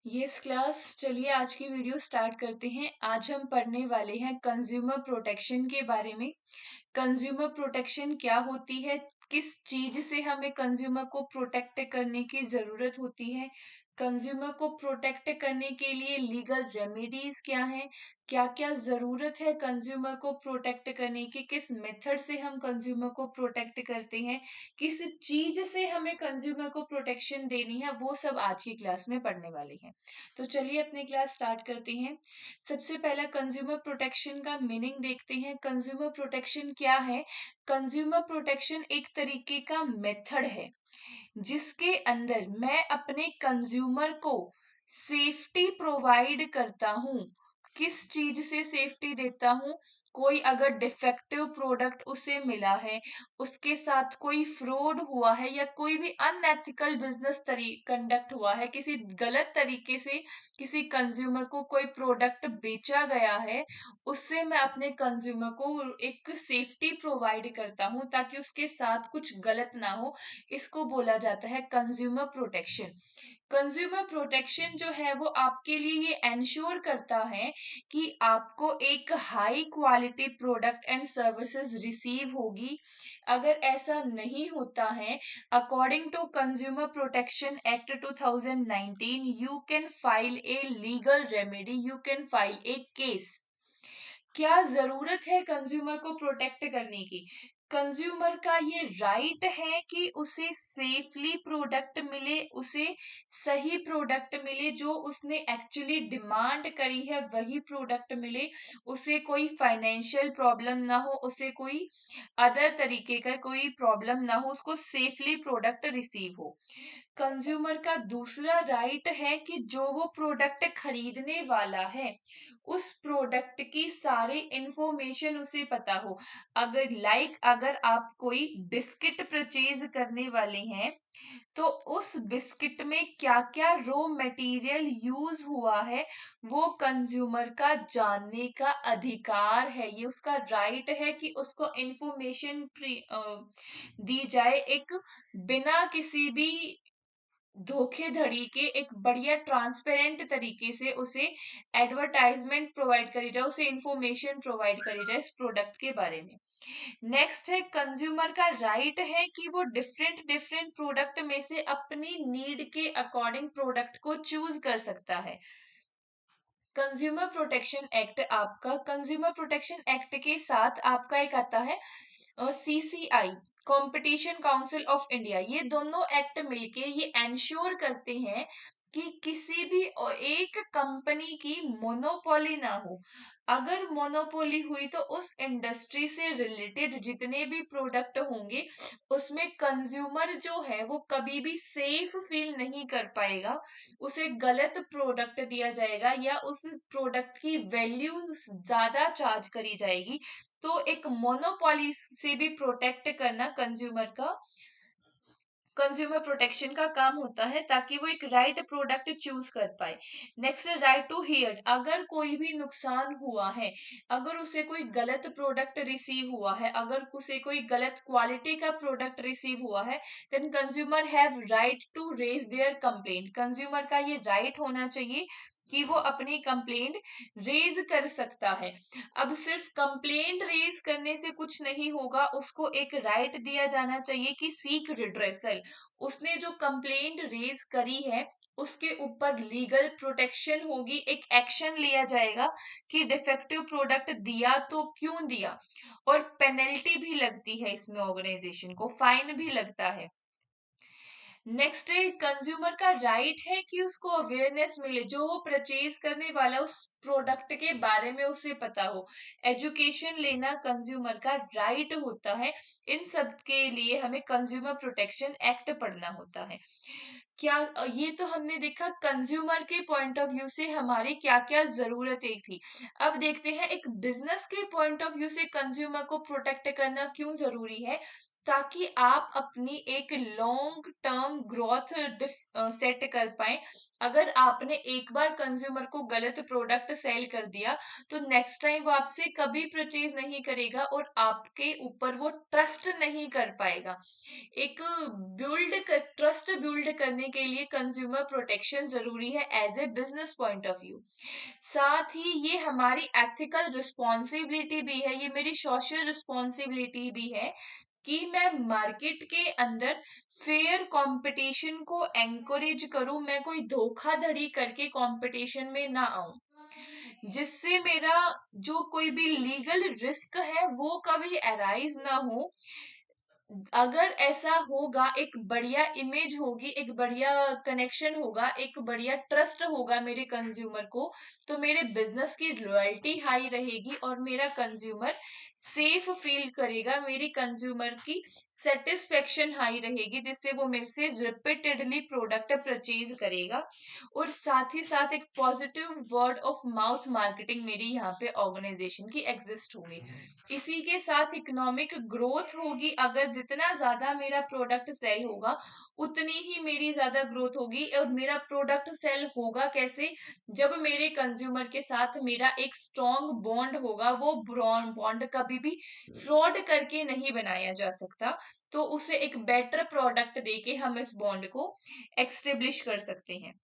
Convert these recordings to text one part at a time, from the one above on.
Yes class, चलिए आज की वीडियो स्टार्ट करते हैं। आज हम पढ़ने वाले हैं कंज्यूमर प्रोटेक्शन के बारे में। कंज्यूमर प्रोटेक्शन क्या होती है, किस चीज से हमें कंज्यूमर को प्रोटेक्ट करने की जरूरत होती है, कंज्यूमर को प्रोटेक्ट करने के लिए लीगल रेमेडीज क्या हैं, क्या क्या जरूरत है कंज्यूमर को प्रोटेक्ट करने की, किस मेथड से हम कंज्यूमर को प्रोटेक्ट करते हैं, किस चीज से हमें कंज्यूमर को प्रोटेक्शन देनी है, वो सब आज की क्लास में पढ़ने वाले हैं। तो चलिए अपनी क्लास स्टार्ट करते हैं। सबसे पहला कंज्यूमर प्रोटेक्शन का मीनिंग देखते हैं। कंज्यूमर प्रोटेक्शन क्या है? कंज्यूमर प्रोटेक्शन एक तरीके का मेथड है जिसके अंदर मैं अपने कंज्यूमर को सेफ्टी प्रोवाइड करता हूं। किस चीज से सेफ्टी देता हूं? कोई अगर डिफेक्टिव प्रोडक्ट उसे मिला है, उसके साथ कोई फ्रॉड हुआ है या कोई भी अनएथिकल बिजनेस कंडक्ट हुआ है, किसी गलत तरीके से किसी कंज्यूमर को कोई प्रोडक्ट बेचा गया है, उससे मैं अपने कंज्यूमर को एक सेफ्टी प्रोवाइड करता हूं ताकि उसके साथ कुछ गलत ना हो। इसको बोला जाता है कंज्यूमर प्रोटेक्शन। कंज्यूमर प्रोटेक्शन जो है वो आपके लिए ये एंश्योर करता है कि आपको एक high quality product and services receive होगी। अगर ऐसा नहीं होता है, according to consumer protection act 2019, you can file a legal remedy, you can file a case. क्या जरूरत है कंज्यूमर को प्रोटेक्ट करने की? कंज्यूमर का ये राइट है कि उसे सेफली प्रोडक्ट मिले, उसे सही प्रोडक्ट मिले, जो उसने एक्चुअली डिमांड करी है वही प्रोडक्ट मिले, उसे कोई फाइनेंशियल प्रॉब्लम ना हो, उसे कोई अदर तरीके का कोई प्रॉब्लम ना हो, उसको सेफली प्रोडक्ट रिसीव हो। कंज्यूमर का दूसरा राइट है कि जो वो प्रोडक्ट खरीदने वाला है उस प्रोडक्ट की सारी इंफॉर्मेशन उसे पता हो। अगर आप कोई बिस्किट परचेज करने वाले हैं तो उस बिस्किट में क्या क्या रॉ मटेरियल यूज हुआ है वो कंज्यूमर का जानने का अधिकार है। ये उसका राइट है कि उसको इंफॉर्मेशन दी जाए, एक बिना किसी भी धोखेधड़ी के, एक बढ़िया ट्रांसपेरेंट तरीके से उसे एडवर्टाइजमेंट प्रोवाइड करी जाए, उसे इंफॉर्मेशन प्रोवाइड करी जाए इस प्रोडक्ट के बारे में। नेक्स्ट है कंज्यूमर का राइट है कि वो डिफरेंट डिफरेंट प्रोडक्ट में से अपनी नीड के अकॉर्डिंग प्रोडक्ट को चूज कर सकता है। कंज्यूमर प्रोटेक्शन एक्ट, आपका कंज्यूमर प्रोटेक्शन एक्ट के साथ आपका एक आता है CCI, competition council of India. ये दोनों एक्ट मिलके ये एंश्योर करते हैं कि किसी भी एक कंपनी की मोनोपोली ना हो। अगर मोनोपोली हुई तो उस इंडस्ट्री से रिलेटेड जितने भी प्रोडक्ट होंगे उसमें कंज्यूमर जो है वो कभी भी सेफ फील नहीं कर पाएगा, उसे गलत प्रोडक्ट दिया जाएगा या उस प्रोडक्ट की वैल्यू ज्यादा चार्ज करी जाएगी। तो एक मोनोपोली से भी प्रोटेक्ट करना कंज्यूमर प्रोटेक्शन का काम होता है ताकि वो एक राइट प्रोडक्ट चूज कर पाए। नेक्स्ट है राइट टू हियर। अगर कोई भी नुकसान हुआ है, अगर उसे कोई गलत प्रोडक्ट रिसीव हुआ है, अगर उसे कोई गलत क्वालिटी का प्रोडक्ट रिसीव हुआ है, then consumer have right to raise their complaint. Consumer का ये राइट होना चाहिए कि वो अपनी कंप्लेंट रेज कर सकता है। अब सिर्फ कंप्लेंट रेज करने से कुछ नहीं होगा, उसको एक राइट दिया जाना चाहिए कि सीक रिड्रेसल। उसने जो कंप्लेंट रेज करी है उसके ऊपर लीगल प्रोटेक्शन होगी, एक एक्शन लिया जाएगा कि डिफेक्टिव प्रोडक्ट दिया तो क्यों दिया, और पेनल्टी भी लगती है इसमें, ऑर्गेनाइजेशन को फाइन भी लगता है। नेक्स्ट है कंज्यूमर का राइट है कि उसको अवेयरनेस मिले, जो वो परचेज करने वाला उस प्रोडक्ट के बारे में उसे पता हो। एजुकेशन लेना कंज्यूमर का राइट होता है। इन सब के लिए हमें कंज्यूमर प्रोटेक्शन एक्ट पढ़ना होता है। क्या ये तो हमने देखा कंज्यूमर के पॉइंट ऑफ व्यू से हमारी क्या क्या जरूरतें थी। अब देखते हैं एक बिजनेस के पॉइंट ऑफ व्यू से कंज्यूमर को प्रोटेक्ट करना क्यों जरूरी है। ताकि आप अपनी एक लॉन्ग टर्म ग्रोथ सेट कर पाए। अगर आपने एक बार कंज्यूमर को गलत प्रोडक्ट सेल कर दिया तो नेक्स्ट टाइम वो आपसे कभी परचेज नहीं करेगा और आपके ऊपर वो ट्रस्ट नहीं कर पाएगा। एक ट्रस्ट बिल्ड करने के लिए कंज्यूमर प्रोटेक्शन जरूरी है as a business point of view. साथ ही ये हमारी एथिकल रिस्पॉन्सिबिलिटी भी है, ये मेरी सोशल रिस्पॉन्सिबिलिटी भी है कि मैं मार्केट के अंदर फेयर कंपटीशन को एनकरेज करूं, मैं कोई धोखाधड़ी करके कंपटीशन में ना आऊं, जिससे मेरा जो कोई भी लीगल रिस्क है वो कभी अराइज ना हो। अगर ऐसा होगा, एक बढ़िया इमेज होगी, एक बढ़िया कनेक्शन होगा, एक बढ़िया ट्रस्ट होगा मेरे कंज्यूमर को, तो मेरे बिजनेस की लॉयल्टी हाई रहेगी और मेरा कंज्यूमर सेफ फील करेगा, मेरी कंज्यूमर की सेटिस्फेक्शन हाई रहेगी, जिससे वो मेरे से रिपीटेडली प्रोडक्ट परचेज करेगा। और साथ ही साथ एक positive word of mouth marketing मेरी यहाँ पे ऑर्गेनाइजेशन की एग्जिस्ट होगी। इसी के साथ इकोनॉमिक ग्रोथ होगी। अगर जितना ज्यादा मेरा प्रोडक्ट सेल होगा उतनी ही मेरी ज्यादा ग्रोथ होगी। और मेरा प्रोडक्ट सेल होगा कैसे? जब मेरे कंज्यूमर के साथ मेरा एक स्ट्रॉन्ग बॉन्ड होगा। वो बॉन्ड कभी भी फ्रॉड करके नहीं बनाया जा सकता, तो उसे एक बेटर प्रोडक्ट देके हम इस बॉन्ड को एक्सटेब्लिश कर सकते हैं।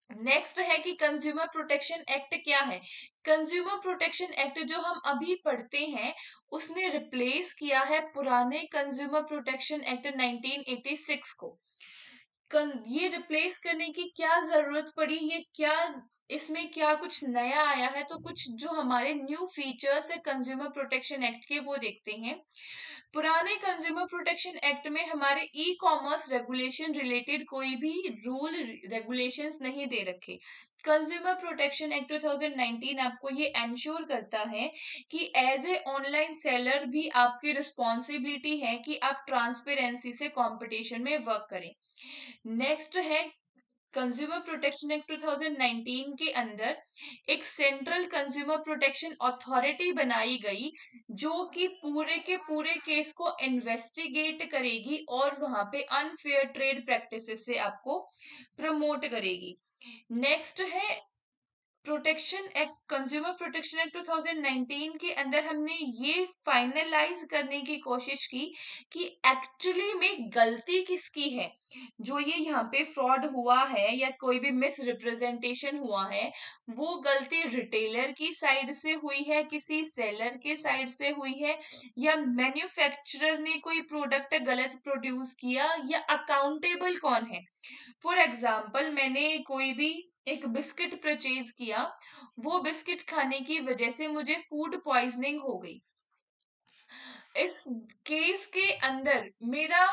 नेक्स्ट है कि कंज्यूमर प्रोटेक्शन एक्ट क्या है। कंज्यूमर प्रोटेक्शन एक्ट जो हम अभी पढ़ते हैं उसने रिप्लेस किया है पुराने कंज्यूमर प्रोटेक्शन एक्ट 1986 को। ये रिप्लेस करने की क्या जरूरत पड़ी, ये क्या इसमें क्या कुछ नया आया है, तो कुछ जो हमारे न्यू फीचर्स है कंज्यूमर प्रोटेक्शन एक्ट के वो देखते हैं। पुराने कंज्यूमर प्रोटेक्शन एक्ट में हमारे ई कॉमर्स रेगुलेशन रिलेटेड कोई भी रूल रेगुलेशंस नहीं दे रखे। कंज्यूमर प्रोटेक्शन एक्ट 2019 आपको ये एंश्योर करता है कि एज ए ऑनलाइन सेलर भी आपकी रिस्पॉन्सिबिलिटी है कि आप ट्रांसपेरेंसी से कंपटीशन में वर्क करें। नेक्स्ट है कंज्यूमर प्रोटेक्शन एक्ट 2019 के अंदर एक सेंट्रल कंज्यूमर प्रोटेक्शन अथॉरिटी बनाई गई जो कि पूरे के पूरे केस को इन्वेस्टिगेट करेगी और वहां पे अनफेयर ट्रेड प्रैक्टिसेस से आपको प्रमोट करेगी। नेक्स्ट है protection act consumer protection act 2019 के अंदर हमने ये फाइनलाइज करने की कोशिश की कि एक्चुअली में गलती किसकी है। जो ये यहाँ पे फ्रॉड हुआ है या कोई भी मिस रिप्रेजेंटेशन हुआ है, वो गलती रिटेलर की साइड से हुई है, किसी सेलर के साइड से हुई है, या मैन्युफैक्चरर ने कोई प्रोडक्ट गलत प्रोड्यूस किया, या अकाउंटेबल कौन है। फॉर एग्जाम्पल मैंने कोई भी एक बिस्किट परचेज किया, वो बिस्किट खाने की वजह से मुझे फूड पॉइजनिंग हो गई। इस केस के अंदर मेरा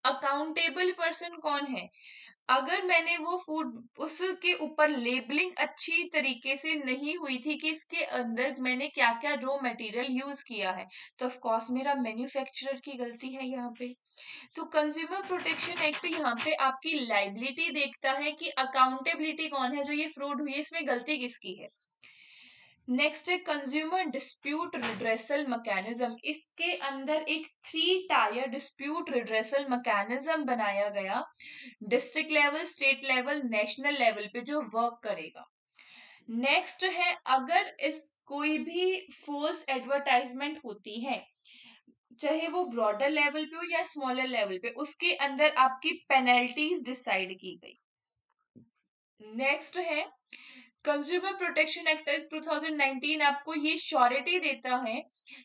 अकाउंटेबल पर्सन कौन है? अगर मैंने वो फूड उसके ऊपर लेबलिंग अच्छी तरीके से नहीं हुई थी कि इसके अंदर मैंने क्या क्या रॉ मटेरियल यूज किया है, तो ऑफ कोर्स मेरा मैन्युफैक्चरर की गलती है यहाँ पे। तो कंज्यूमर प्रोटेक्शन एक्ट यहाँ पे आपकी लाइबिलिटी देखता है कि अकाउंटेबिलिटी कौन है, जो ये फ्रॉड हुई है इसमें गलती किसकी है। नेक्स्ट है कंज्यूमर डिस्प्यूट रिड्रेसल मैकेनिज्म। इसके अंदर एक 3 टायर डिस्प्यूट रिड्रेसल मैकेनिज्म बनाया गया, district level, state level, national level पे जो वर्क करेगा। नेक्स्ट है अगर इस कोई भी फोर्स एडवर्टाइजमेंट होती है, चाहे वो ब्रॉडर लेवल पे हो या स्मॉलर लेवल पे, उसके अंदर आपकी पेनल्टीज डिसाइड की गई। नेक्स्ट है कंज्यूमर प्रोटेक्शन एक्ट 2019 आपको ये श्योरिटी देता है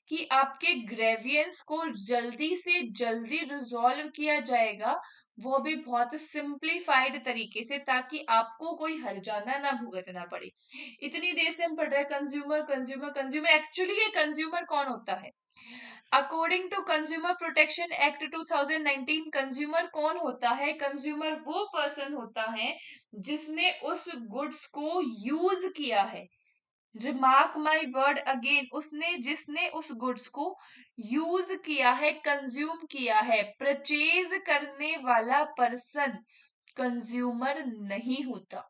कि आपके ग्रेवियंस को जल्दी से जल्दी रिजॉल्व किया जाएगा, वो भी बहुत सिंप्लीफाइड तरीके से, ताकि आपको कोई हर्जाना ना भुगतना पड़े। इतनी देर से हम पढ़ रहे हैं कंज्यूमर कंज्यूमर कंज्यूमर, एक्चुअली ये कंज्यूमर कौन होता है? According to consumer protection act 2019 consumer कौन होता है? कंज्यूमर वो पर्सन होता है जिसने उस गुड्स को यूज किया है। रिमार्क माई वर्ड अगेन, उसने जिसने उस गुड्स को यूज किया है, कंज्यूम किया है। परचेज करने वाला पर्सन कंज्यूमर नहीं होता।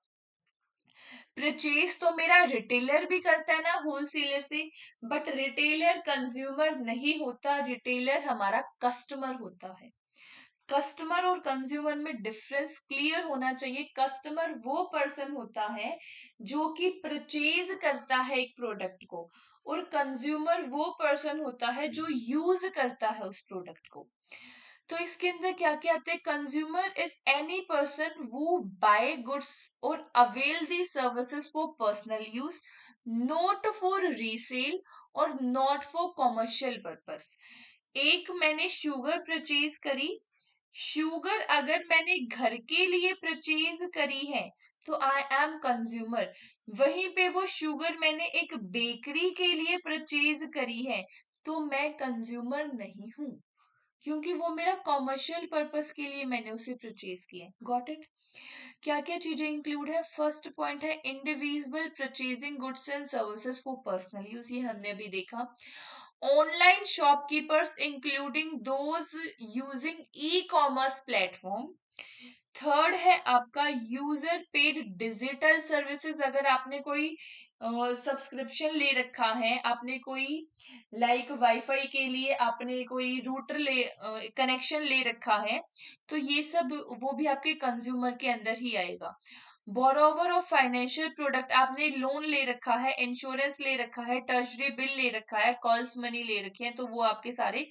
परचेज तो मेरा रिटेलर भी करता है ना होलसेलर से, बट रिटेलर कंज्यूमर नहीं होता, रिटेलर हमारा कस्टमर होता है। कस्टमर और कंज्यूमर में डिफरेंस क्लियर होना चाहिए। कस्टमर वो पर्सन होता है जो कि परचेज करता है एक प्रोडक्ट को, और कंज्यूमर वो पर्सन होता है जो यूज करता है उस प्रोडक्ट को। तो इसके अंदर क्या क्या आता है? कंज्यूमर इज एनी पर्सन वो बाय गुड्स और avail the services for personal use, not for resale और नॉट फॉर कॉमर्शियल पर्पस। एक मैंने शुगर परचेज करी, शुगर अगर मैंने घर के लिए परचेज करी है तो आई एम कंज्यूमर। वहीं पे वो शुगर मैंने एक बेकरी के लिए परचेज करी है तो मैं कंज्यूमर नहीं हूं, क्योंकि वो मेरा कॉमर्शियल पर्पस के लिए मैंने उसे परचेज किया। Got it? क्या क्या चीजें इंक्लूड है? फर्स्ट पॉइंट है individual purchasing goods and services for personal use, ये हमने अभी देखा। Online shopkeepers including those using e commerce platform. Third है आपका यूजर पेड डिजिटल सर्विसेज, अगर आपने कोई सब्सक्रिप्शन ले रखा है, आपने कोई लाइक वाईफाई के लिए आपने कोई रूटर ले कनेक्शन ले रखा है, तो ये सब वो भी आपके कंज्यूमर के अंदर ही आएगा। बोरोवर ऑफ फाइनेंशियल प्रोडक्ट, आपने लोन ले रखा है, इंश्योरेंस ले रखा है, ट्रेजरी बिल ले रखा है, कॉल्स मनी ले रखे हैं, तो वो आपके सारे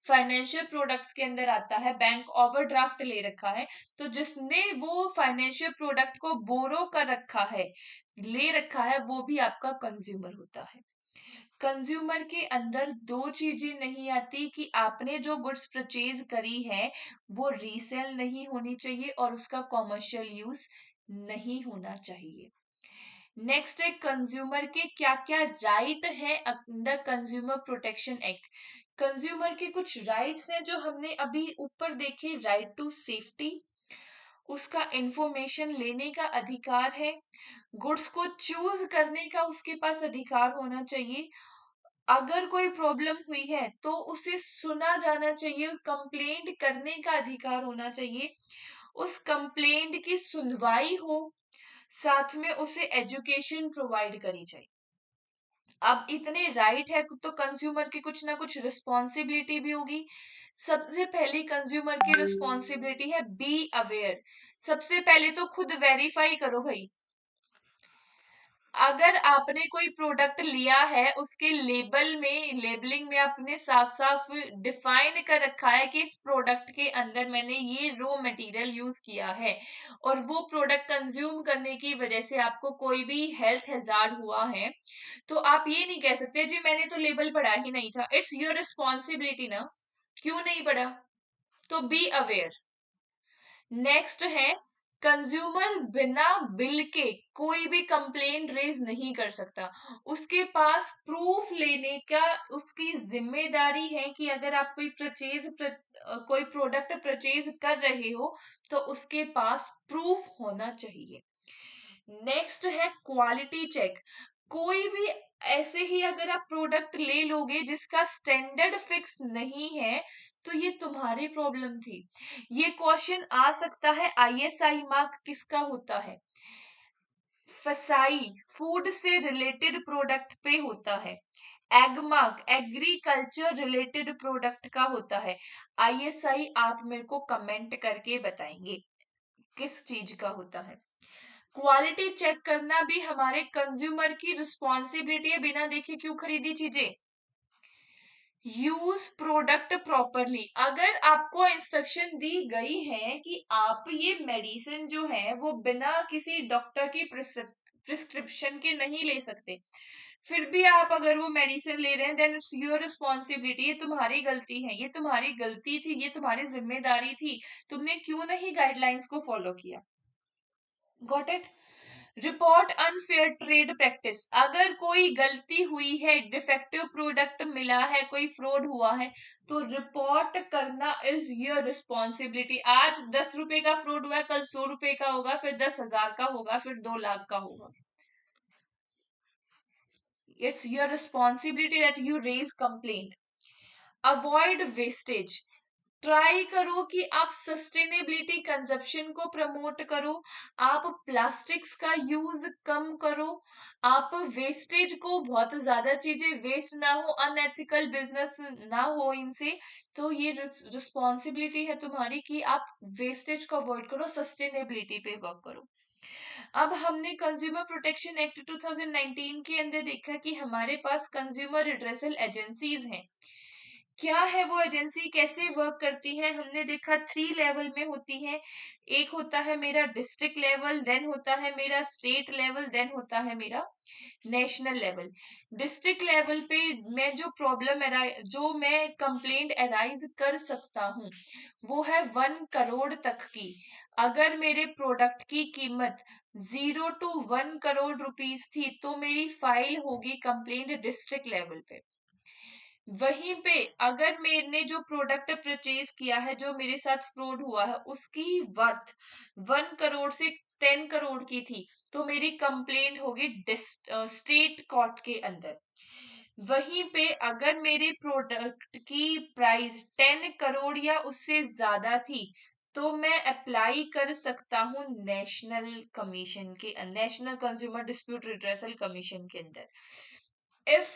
फाइनेंशियल प्रोडक्ट्स के अंदर आता है। बैंक ओवरड्राफ्ट ले रखा है, तो जिसने वो फाइनेंशियल प्रोडक्ट को बोरो कर रखा है, ले रखा है, वो भी आपका कंज्यूमर होता है। कंज्यूमर के अंदर दो चीजें नहीं आती कि आपने जो गुड्स परचेज करी है वो रीसेल नहीं होनी चाहिए और उसका कॉमर्शियल यूज नहीं होना चाहिए। नेक्स्ट है कंज्यूमर के क्या क्या राइट है under consumer protection act. Consumer के कुछ राइट्स हैं जो हमने अभी ऊपर देखे। राइट टू सेफ्टी, उसका इंफॉर्मेशन लेने का अधिकार है, गुड्स को चूज करने का उसके पास अधिकार होना चाहिए, अगर कोई प्रॉब्लम हुई है तो उसे सुना जाना चाहिए, कंप्लेंट करने का अधिकार होना चाहिए, उस कंप्लेंट की सुनवाई हो, साथ में उसे एजुकेशन प्रोवाइड करी जाए। अब इतने राइट है तो कंज्यूमर की कुछ ना कुछ रिस्पॉन्सिबिलिटी भी होगी। सबसे पहली कंज्यूमर की रिस्पॉन्सिबिलिटी है बी अवेयर। सबसे पहले तो खुद वेरीफाई करो भाई, अगर आपने कोई प्रोडक्ट लिया है उसके लेबल में, लेबलिंग में आपने साफ साफ डिफाइन कर रखा है कि इस प्रोडक्ट के अंदर मैंने ये रॉ मटेरियल यूज किया है, और वो प्रोडक्ट कंज्यूम करने की वजह से आपको कोई भी हेल्थ हैजार्ड हुआ है, तो आप ये नहीं कह सकते जी मैंने तो लेबल पढ़ा ही नहीं था। इट्स योर रिस्पॉन्सिबिलिटी ना, क्यों नहीं पढ़ा? तो बी अवेयर। नेक्स्ट है कंज्यूमर बिना बिल के कोई भी कंप्लेंट रेज नहीं कर सकता, उसके पास प्रूफ लेने का उसकी जिम्मेदारी है कि अगर आप कोई प्रोडक्ट परचेज कर रहे हो तो उसके पास प्रूफ होना चाहिए। नेक्स्ट है क्वालिटी चेक। कोई भी ऐसे ही अगर आप प्रोडक्ट ले लोगे जिसका स्टैंडर्ड फिक्स नहीं है तो ये तुम्हारी प्रॉब्लम थी। ये क्वेश्चन आ सकता है आईएसआई मार्क किसका होता है? फसाई फूड से रिलेटेड प्रोडक्ट पे होता है। Egg mark agriculture related product का होता है। आईएसआई आप मेरे को कमेंट करके बताएंगे किस चीज का होता है। क्वालिटी चेक करना भी हमारे कंज्यूमर की रिस्पॉन्सिबिलिटी है, बिना देखे क्यों खरीदी चीजें। यूज प्रोडक्ट प्रॉपरली, अगर आपको इंस्ट्रक्शन दी गई है कि आप ये मेडिसिन जो है वो बिना किसी डॉक्टर की प्रिस्क्रिप्शन के नहीं ले सकते, फिर भी आप अगर वो मेडिसिन ले रहे हैं देन इट्स योर रिस्पॉन्सिबिलिटी, ये तुम्हारी गलती है, ये तुम्हारी गलती थी, ये तुम्हारी जिम्मेदारी थी, तुमने क्यों नहीं गाइडलाइंस को फॉलो किया। Got it? Report unfair trade practice, अगर कोई गलती हुई है, डिफेक्टिव प्रोडक्ट मिला है, कोई फ्रॉड हुआ है, तो रिपोर्ट करना इज योर रिस्पॉन्सिबिलिटी। आज 10 रुपए का फ्रॉड हुआ है, कल 100 रुपए का होगा, फिर 10,000 का होगा, फिर 2 लाख का होगा। It's your responsibility that you raise complaint. Avoid wastage, try करो कि आप सस्टेनेबिलिटी कंजप्शन को प्रमोट करो, आप प्लास्टिक्स का यूज कम करो, आप वेस्टेज को, बहुत ज्यादा चीजें वेस्ट ना हो, अनएथिकल बिजनेस ना हो इनसे, तो ये रिस्पॉन्सिबिलिटी है तुम्हारी कि आप वेस्टेज को अवॉइड करो, सस्टेनेबिलिटी पे वर्क करो। अब हमने कंज्यूमर प्रोटेक्शन एक्ट 2019 के अंदर देखा कि हमारे पास कंज्यूमर रिड्रेसल एजेंसीज हैं। क्या है वो एजेंसी, कैसे वर्क करती है, हमने देखा 3 लेवल में होती है। एक होता है मेरा डिस्ट्रिक्ट लेवल, देन होता है मेरा स्टेट लेवल, देन होता है मेरा नेशनल लेवल। डिस्ट्रिक्ट लेवल पे मैं जो मैं कंप्लेंट अराइज कर सकता हूँ वो है 1 करोड़ तक की। अगर मेरे प्रोडक्ट की कीमत 0 to 1 करोड़ रुपीस थी तो मेरी फाइल होगी कंप्लेंट डिस्ट्रिक्ट लेवल पे। वहीं पे अगर मैंने जो प्रोडक्ट परचेज किया है, जो मेरे साथ फ्रॉड हुआ है, उसकी वर्थ 1 करोड़ से 10 करोड़ की थी, तो मेरी कंप्लेंट होगी स्टेट कोर्ट के अंदर। वहीं पे अगर मेरे प्रोडक्ट की प्राइस 10 करोड़ या उससे ज्यादा थी, तो मैं अप्लाई कर सकता हूँ national consumer dispute redressal commission के अंदर। इफ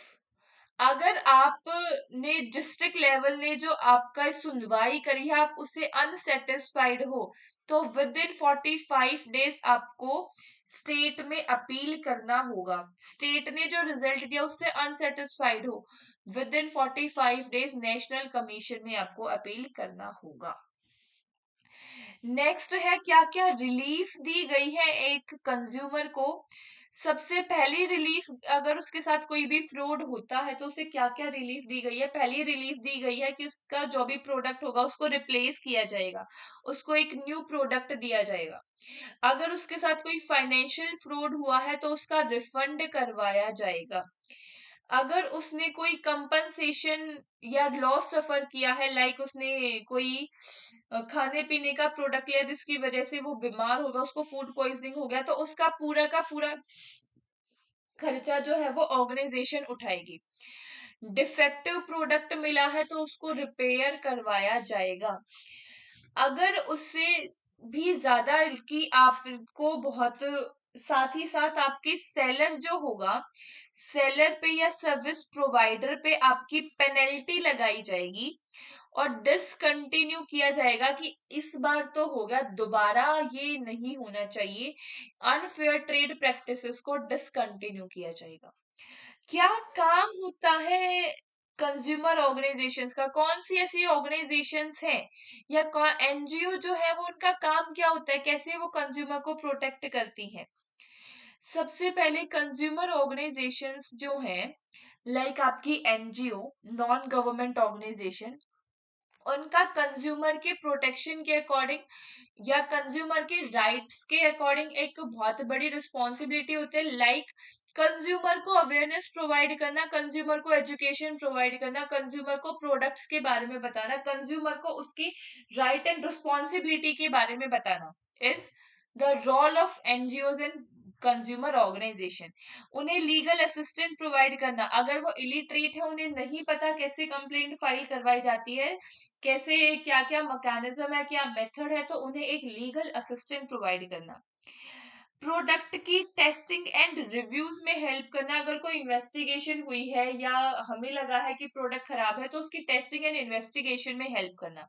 अगर आपने डिस्ट्रिक्ट लेवल ने जो आपका सुनवाई करी है आप उससे अनसेटिस्फाइड हो, तो विद इन 45 डेज आपको स्टेट में अपील करना होगा। स्टेट ने जो रिजल्ट दिया उससे अनसेटिस्फाइड हो, with in 45 days national commission में आपको अपील करना होगा। नेक्स्ट है क्या क्या रिलीफ दी गई है एक कंज्यूमर को। सबसे पहली रिलीफ, अगर उसके साथ कोई भी फ्रॉड होता है तो उसे क्या क्या रिलीफ दी गई है। पहली रिलीफ दी गई है कि उसका जो भी प्रोडक्ट होगा उसको रिप्लेस किया जाएगा, उसको एक न्यू प्रोडक्ट दिया जाएगा। अगर उसके साथ कोई फाइनेंशियल फ्रॉड हुआ है तो उसका रिफंड करवाया जाएगा। अगर उसने कोई कंपनसेशन या लॉस सफर किया है, लाइक उसने कोई खाने पीने का प्रोडक्ट लिया जिसकी वजह से वो बीमार होगा, उसको फूड पॉइजनिंग हो गया, तो उसका पूरा का पूरा खर्चा जो है वो ऑर्गेनाइजेशन उठाएगी। डिफेक्टिव प्रोडक्ट मिला है तो उसको रिपेयर करवाया जाएगा। अगर उससे भी ज्यादा कि आपको बहुत, साथ ही साथ आपके सेलर जो होगा, सेलर पे या सर्विस प्रोवाइडर पे आपकी पेनल्टी लगाई जाएगी और डिसकंटिन्यू किया जाएगा कि इस बार तो होगा, दोबारा ये नहीं होना चाहिए। अनफेयर ट्रेड प्रैक्टिसेस को डिसकंटिन्यू किया जाएगा। क्या काम होता है कंज्यूमर ऑर्गेनाइजेशंस का, कौन सी ऐसी ऑर्गेनाइजेशंस हैं या एनजीओ जो है वो उनका काम क्या होता है, कैसे वो कंज्यूमर को प्रोटेक्ट करती हैं। सबसे पहले कंज्यूमर ऑर्गेनाइजेशंस जो हैं, लाइक आपकी एनजीओ, नॉन गवर्नमेंट ऑर्गेनाइजेशन, उनका कंज्यूमर के प्रोटेक्शन के अकॉर्डिंग या कंज्यूमर के राइट्स के अकॉर्डिंग एक बहुत बड़ी रिस्पॉन्सिबिलिटी होती है। लाइक कंज्यूमर को अवेयरनेस प्रोवाइड करना, कंज्यूमर को एजुकेशन प्रोवाइड करना, कंज्यूमर को प्रोडक्ट्स के बारे में बताना, कंज्यूमर को उसकी राइट एंड रिस्पॉन्सिबिलिटी के बारे में बताना is the role of NGOs and consumer organisation. उन्हें लीगल असिस्टेंट प्रोवाइड करना, अगर वो इलिटरेट है, उन्हें नहीं पता कैसे कंप्लेंट फाइल करवाई जाती है, कैसे क्या क्या मैकेनिज्म है, क्या मेथड है, तो उन्हें एक लीगल असिस्टेंट प्रोवाइड करना। प्रोडक्ट की टेस्टिंग एंड रिव्यूज में हेल्प करना, अगर कोई इन्वेस्टिगेशन हुई है या हमें लगा है कि प्रोडक्ट खराब है तो उसकी टेस्टिंग एंड इन्वेस्टिगेशन में हेल्प करना।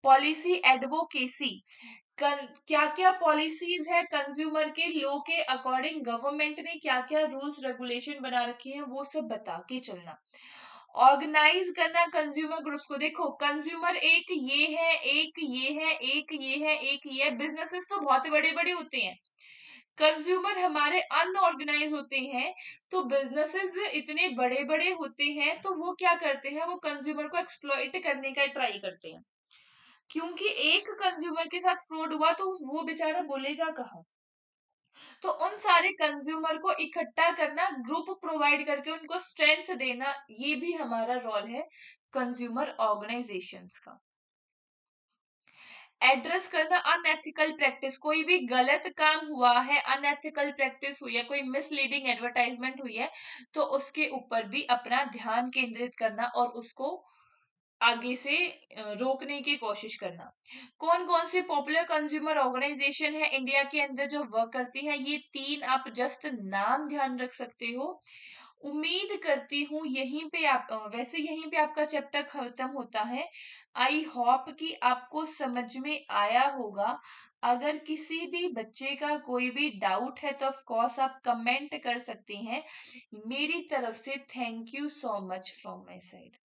पॉलिसी एडवोकेसी, क्या क्या पॉलिसीज है कंज्यूमर के लो के अकॉर्डिंग, गवर्नमेंट ने क्या क्या रूल्स रेगुलेशन बना रखी है वो सब बता के चलना। ऑर्गेनाइज करना कंज्यूमर ग्रुप्स को। देखो कंज्यूमर एक ये है, एक ये है, एक ये है, एक ये है, बिजनेसेस तो बहुत बड़े बड़े होते हैं, कंज्यूमर हमारे अनऑर्गेनाइज होते हैं। तो बिजनेसेस इतने बड़े बड़े होते हैं तो वो क्या करते हैं, वो कंज्यूमर को एक्सप्लॉइट करने का ट्राई करते हैं, क्योंकि एक कंज्यूमर के साथ फ्रॉड हुआ तो वो बेचारा बोलेगा कहाँ। तो उन सारे कंज्यूमर को इकट्ठा करना, ग्रुप प्रोवाइड करके उनको स्ट्रेंथ देना, ये भी हमारा रोल है कंज्यूमर ऑर्गेनाइजेशंस का। एड्रेस करना अनएथिकल प्रैक्टिस, कोई भी गलत काम हुआ है, अनएथिकल प्रैक्टिस हुई है, कोई मिसलीडिंग एडवर्टाइजमेंट हुई है, तो उसके ऊपर भी अपना ध्यान केंद्रित करना और उसको आगे से रोकने की कोशिश करना। कौन-कौन से पॉपुलर कंज्यूमर ऑर्गेनाइजेशन है इंडिया के अंदर जो वर्क करती है, ये 3 आप जस्ट नाम ध्यान रख सकते हो। उम्मीद करती हूँ वैसे यहीं पे आपका चैप्टर खत्म होता है। आई होप कि आपको समझ में आया होगा। अगर किसी भी बच्चे का कोई भी डाउट है तो ऑफ कोर्स आप कमेंट कर सकते हैं। मेरी तरफ से thank you so much from my side.